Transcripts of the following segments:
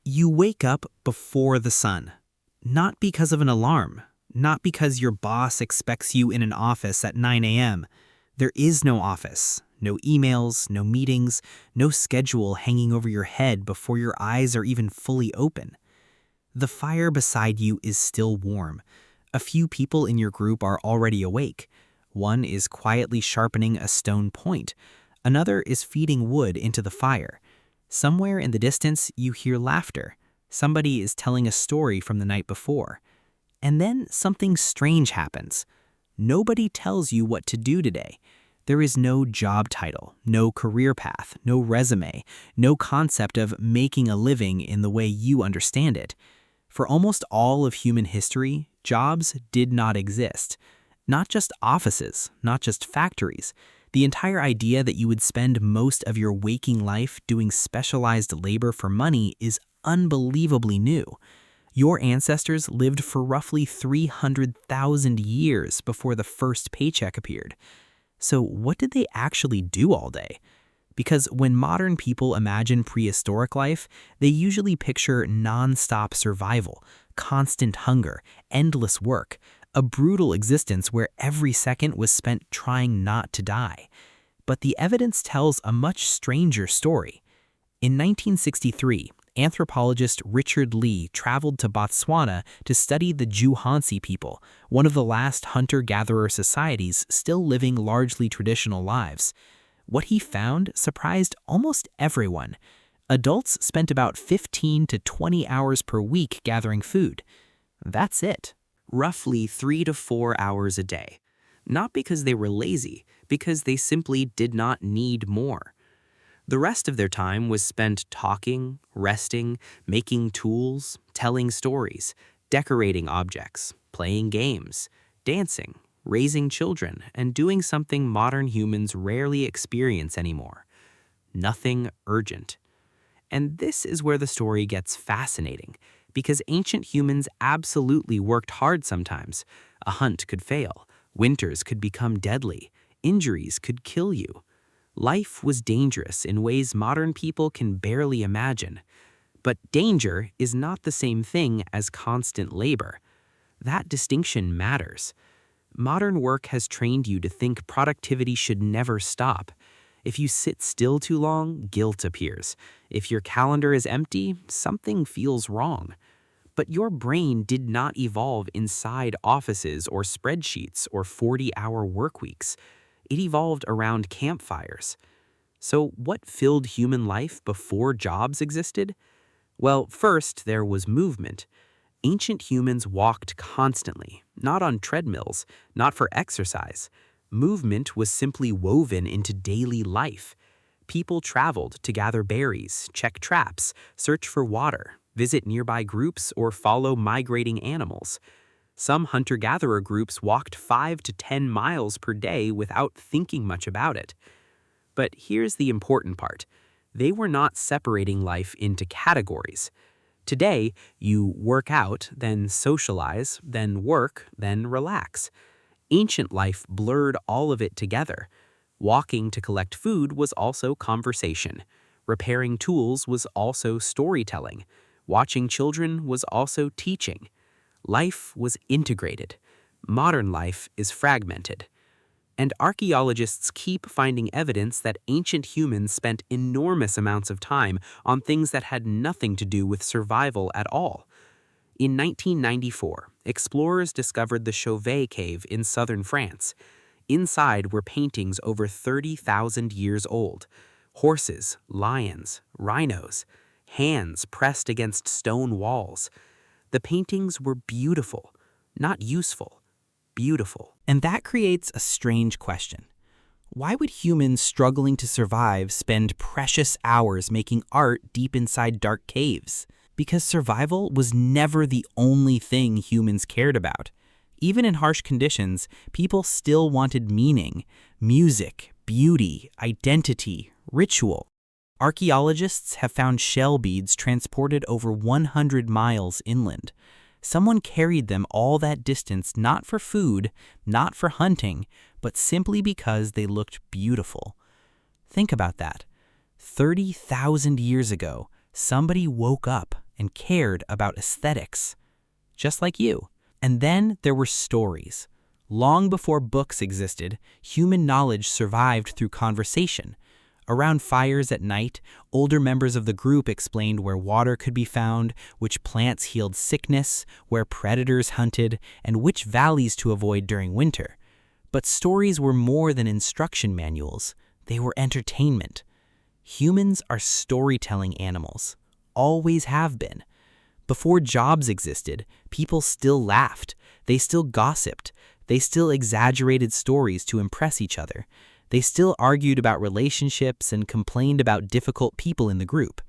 You wake up before the sun. Not because of an alarm, not because your boss expects you in an office at 9 a.m. There is no office, no emails, no meetings, no schedule hanging over your head before your eyes are even fully open. The fire beside you is still warm. A few people in your group are already awake. One is quietly sharpening a stone point. Another is feeding wood into the fire. Somewhere in the distance, you hear laughter. Somebody is telling a story from the night before. And then something strange happens. Nobody tells you what to do today. There is no job title, no career path, no resume, no concept of making a living in the way you understand it. For almost all of human history, jobs did not exist. Not just offices, not just factories. The entire idea that you would spend most of your waking life doing specialized labor for money is unbelievably new. Your ancestors lived for roughly 300,000 years before the first paycheck appeared. So what did they actually do all day? Because when modern people imagine prehistoric life, they usually picture non-stop survival, constant hunger, endless work, a brutal existence where every second was spent trying not to die. But the evidence tells a much stranger story. In 1963, anthropologist Richard Lee traveled to Botswana to study the Juhansi people, one of the last hunter-gatherer societies still living largely traditional lives. What he found surprised almost everyone. Adults spent about 15 to 20 hours per week gathering food. That's it. Roughly 3 to 4 hours a day. Not because they were lazy, because they simply did not need more. The rest of their time was spent talking, resting, making tools, telling stories, decorating objects, playing games, dancing, raising children, and doing something modern humans rarely experience anymore. Nothing urgent. And this is where the story gets fascinating, because ancient humans absolutely worked hard sometimes. A hunt could fail, winters could become deadly, injuries could kill you. Life was dangerous in ways modern people can barely imagine. But danger is not the same thing as constant labor. That distinction matters. Modern work has trained you to think productivity should never stop. If you sit still too long, guilt appears. If your calendar is empty, something feels wrong. But your brain did not evolve inside offices or spreadsheets or 40-hour work weeks. It evolved around campfires. So what filled human life before jobs existed? Well, first there was movement. Ancient humans walked constantly, not on treadmills, not for exercise. Movement was simply woven into daily life. People traveled to gather berries, check traps, search for water, visit nearby groups, or follow migrating animals. Some hunter-gatherer groups walked 5 to 10 miles per day without thinking much about it. But here's the important part. They were not separating life into categories. Today, you work out, then socialize, then work, then relax. Ancient life blurred all of it together. Walking to collect food was also conversation. Repairing tools was also storytelling. Watching children was also teaching. Life was integrated. Modern life is fragmented. And archaeologists keep finding evidence that ancient humans spent enormous amounts of time on things that had nothing to do with survival at all. In 1994, explorers discovered the Chauvet Cave in southern France. Inside were paintings over 30,000 years old. Horses, lions, rhinos, hands pressed against stone walls. The paintings were beautiful, not useful, beautiful. And that creates a strange question. Why would humans struggling to survive spend precious hours making art deep inside dark caves? Because survival was never the only thing humans cared about. Even in harsh conditions, people still wanted meaning, music, beauty, identity, ritual. Archaeologists have found shell beads transported over 100 miles inland. Someone carried them all that distance not for food, not for hunting, but simply because they looked beautiful. Think about that. 30,000 years ago, somebody woke up, and cared about aesthetics, just like you. And then there were stories. Long before books existed, human knowledge survived through conversation. Around fires at night, older members of the group explained where water could be found, which plants healed sickness, where predators hunted, and which valleys to avoid during winter. But stories were more than instruction manuals. They were entertainment. Humans are storytelling animals, always have been. Before jobs existed, people still laughed, they still gossiped, they still exaggerated stories to impress each other. They still argued about relationships and complained about difficult people in the group.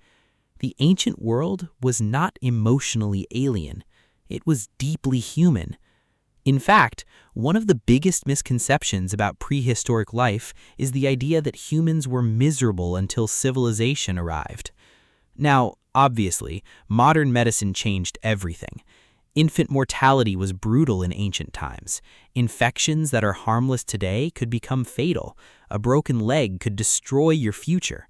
The ancient world was not emotionally alien. It was deeply human. In fact, one of the biggest misconceptions about prehistoric life is the idea that humans were miserable until civilization arrived. Now, obviously, modern medicine changed everything. Infant mortality was brutal in ancient times. Infections that are harmless today could become fatal. A broken leg could destroy your future.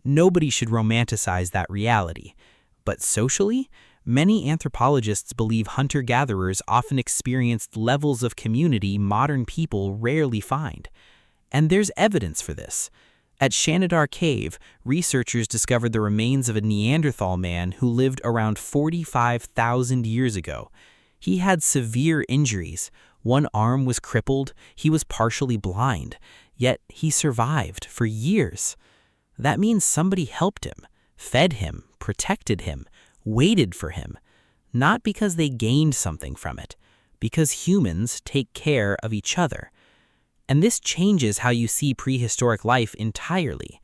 Nobody should romanticize that reality. But socially, many anthropologists believe hunter-gatherers often experienced levels of community modern people rarely find. And there's evidence for this. At Shanidar Cave, researchers discovered the remains of a Neanderthal man who lived around 45,000 years ago. He had severe injuries. One arm was crippled, he was partially blind, yet he survived for years. That means somebody helped him, fed him, protected him, waited for him, not because they gained something from it, because humans take care of each other. And this changes how you see prehistoric life entirely.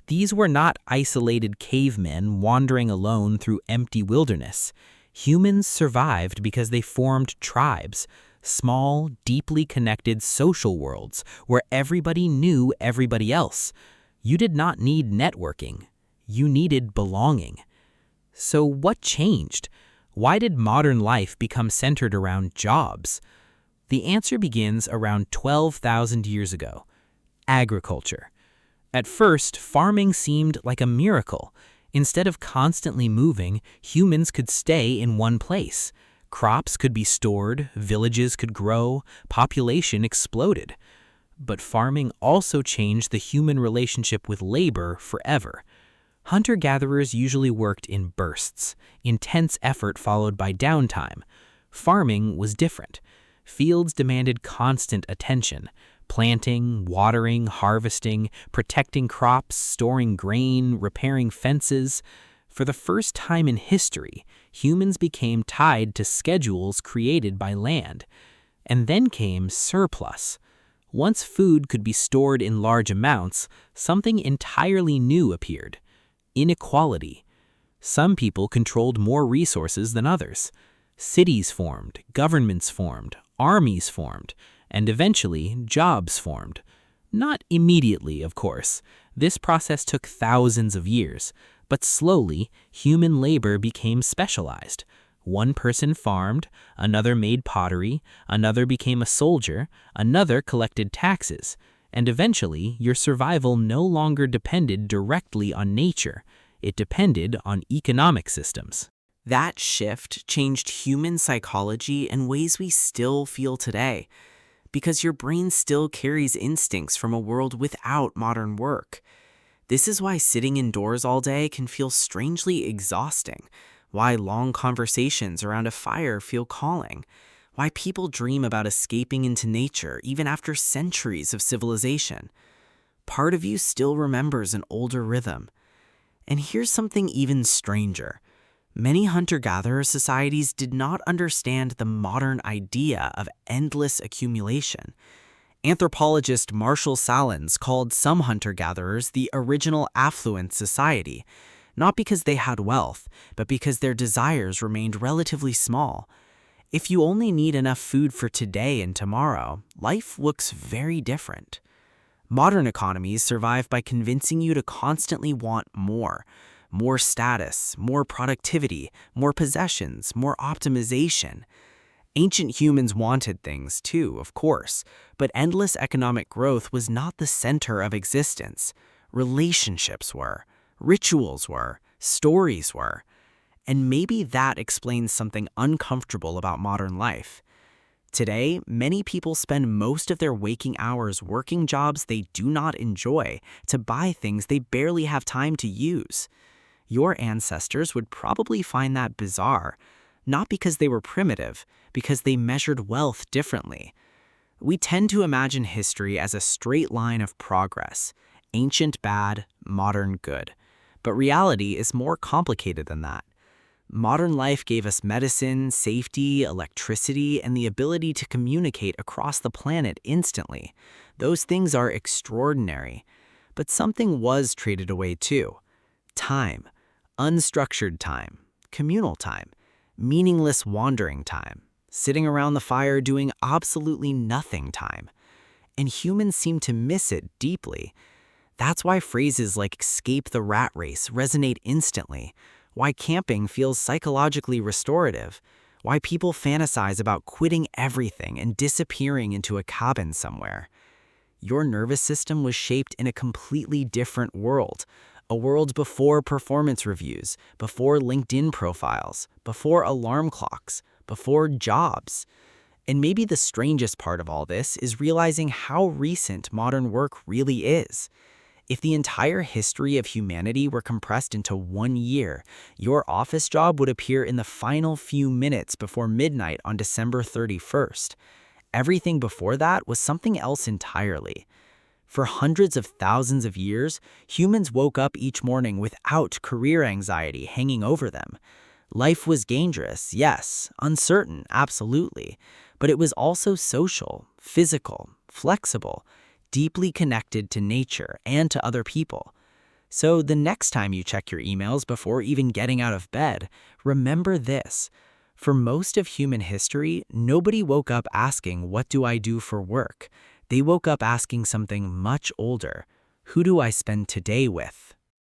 These were not isolated cavemen wandering alone through empty wilderness. Humans survived because they formed tribes, small, deeply connected social worlds where everybody knew everybody else. You did not need networking. You needed belonging. So what changed? Why did modern life become centered around jobs? The answer begins around 12,000 years ago. Agriculture. At first, farming seemed like a miracle. Instead of constantly moving, humans could stay in one place. Crops could be stored, villages could grow, population exploded. But farming also changed the human relationship with labor forever. Hunter-gatherers usually worked in bursts, intense effort followed by downtime. Farming was different. Fields demanded constant attention. Planting, watering, harvesting, protecting crops, storing grain, repairing fences. For the first time in history, humans became tied to schedules created by land. And then came surplus. Once food could be stored in large amounts, something entirely new appeared. Inequality. Some people controlled more resources than others. Cities formed, governments formed, armies formed, and eventually jobs formed. Not immediately, of course. This process took thousands of years, but slowly human labor became specialized. One person farmed, another made pottery, another became a soldier, another collected taxes, and eventually your survival no longer depended directly on nature. It depended on economic systems. That shift changed human psychology in ways we still feel today, because your brain still carries instincts from a world without modern work. This is why sitting indoors all day can feel strangely exhausting, why long conversations around a fire feel calling, why people dream about escaping into nature even after centuries of civilization. Part of you still remembers an older rhythm. And here's something even stranger. Many hunter-gatherer societies did not understand the modern idea of endless accumulation. Anthropologist Marshall Salins called some hunter-gatherers the original affluent society, not because they had wealth, but because their desires remained relatively small. If you only need enough food for today and tomorrow, life looks very different. Modern economies survive by convincing you to constantly want more. More status, more productivity, more possessions, more optimization. Ancient humans wanted things too, of course, but endless economic growth was not the center of existence. Relationships were, rituals were, stories were. And maybe that explains something uncomfortable about modern life. Today, many people spend most of their waking hours working jobs they do not enjoy to buy things they barely have time to use. Your ancestors would probably find that bizarre, not because they were primitive, because they measured wealth differently. We tend to imagine history as a straight line of progress, ancient bad, modern good. But reality is more complicated than that. Modern life gave us medicine, safety, electricity, and the ability to communicate across the planet instantly. Those things are extraordinary. But something was traded away too. Time. Unstructured time. Communal time. Meaningless wandering time. Sitting around the fire doing absolutely nothing time. And humans seem to miss it deeply. That's why phrases like escape the rat race resonate instantly. Why camping feels psychologically restorative, why people fantasize about quitting everything and disappearing into a cabin somewhere. Your nervous system was shaped in a completely different world, a world before performance reviews, before LinkedIn profiles, before alarm clocks, before jobs. And maybe the strangest part of all this is realizing how recent modern work really is. If the entire history of humanity were compressed into 1 year, your office job would appear in the final few minutes before midnight on December 31st. Everything before that was something else entirely. For hundreds of thousands of years, humans woke up each morning without career anxiety hanging over them. Life was dangerous, yes, uncertain, absolutely, but it was also social, physical, flexible, deeply connected to nature and to other people. So the next time you check your emails before even getting out of bed, remember this. For most of human history, nobody woke up asking, "What do I do for work?" They woke up asking something much older. Who do I spend today with?